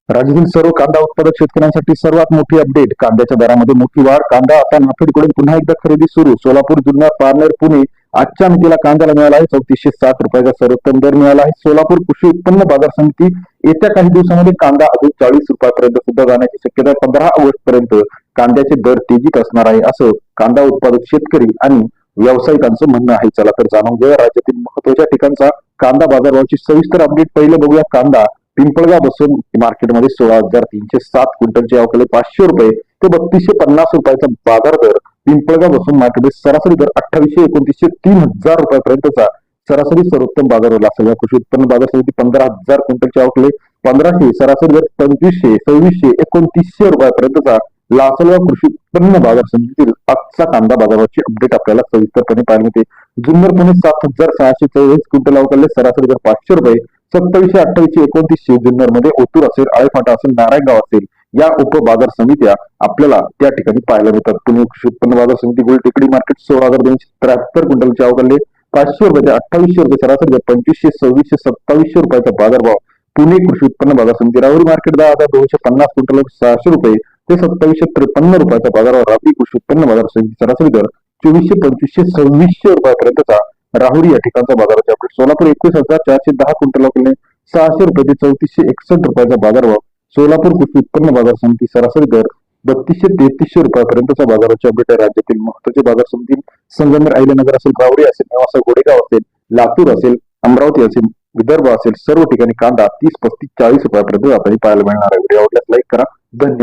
राज्यातील सर्व कांदा उत्पादक शेतकऱ्यांसाठी सर्वात मोठी अपडेट. कांद्याच्या दरामध्ये मोठी वाढ. कांदा आता नाफेडकडून पुन्हा एकदा खरेदी सुरू. सोलापूर, जुन्नर, पारनेर, पुणे आजच्या मितीला कांद्याला मिळाला आहे 3460 रुपयाचा सर्वोत्तम दर मिळाला आहे. सोलापूर कृषी उत्पन्न बाजार समिती येत्या काही दिवसांमध्ये कांदा अजून 40 रुपयापर्यंत सुद्धा जाण्याची शक्यता आहे. 15 ऑगस्ट पर्यंत कांद्याचे दर तेजीत असणार आहे असं कांदा उत्पादक शेतकरी आणि व्यावसायिकांचं म्हणणं आहे. चला तर जाणून घेऊया राज्यातील महत्वाच्या ठिकाणचा कांदा बाजारभावाची सविस्तर अपडेट. पहिलं बघूया कांदा. पिंपळगाव बसून मार्केटमध्ये 16,307 क्विंटलची आवक आहे 500 रुपये ते 3250 रुपयाचा बाजार दर. पिंपळगाव बसून मार्केटमध्ये सरासरी दर 2800, 2900, 3000 रुपयापर्यंतचा सरासरी सर्वोत्तम बाजारवर असेल. या कृषी उत्पन्न बाजार समिती 15,000 क्विंटलची आवक 1500, सरासरी दर 2500, 2600, 2900 रुपयापर्यंतचा लासलगाव कृषी उत्पन्न बाजार समितीतील आजचा कांदा बाजाराची अपडेट आपल्याला सविस्तरपणे पाहायला मिळते. जुन्नर पुणे 7644 क्विंटल आवक सरासरी दर 500 रुपये, 2700, 2800, 2900. जुन्नर मध्ये ओतूर असेल, आळेफाटा असेल, नारायणगाव असेल या उप बाजार समित्या आपल्याला त्या ठिकाणी पाहायला मिळतात. पुणे कृषी उत्पन्न बाजार समिती गुलटेकडी मार्केट 16,273 क्विंटलची आवक 500 रुपये ते 2800 रुपये, सरासरी दर 2500, 2600, 2700 रुपयाचा बाजारभाव. पुणे कृषी उत्पन्न बाजार समिती राहुरी मार्केट 10,250 क्विंटल 600 रुपये ते 2753 रुपयाचा बाजारभाव. राहुरी कृषी उत्पन्न बाजार समिती सरासरी दर 2400, 2500, 2600 रुपयापर्यंतचा राहुरी या ठिकाणचा बाजाराचे अपडेट. सोलापूर 21,410 क्विंटल 600 रुपये ते 3461 रुपयाचा बाजारभाव. सोलापूर कृषी उत्पन्न बाजार समिती सरासरी दर 3200, 3300 रुपयापर्यंतचा बाजाराचे अपडेट आहे. राज्यातील महत्वाचे बाजार समिती संगमनेर, अहिल्यानगर असेल, राहुरी असेल, नेवासा, गोडेगाव असेल, लातूर असेल, अमरावती असेल, विदर्भ असेल, सर्व ठिकाणी कांदा 30, 35, 40 रुपयापर्यंत आपल्याला पाहायला मिळणार आहे. व्हिडिओ आवडल्यास लाईक करा. धन्यवाद.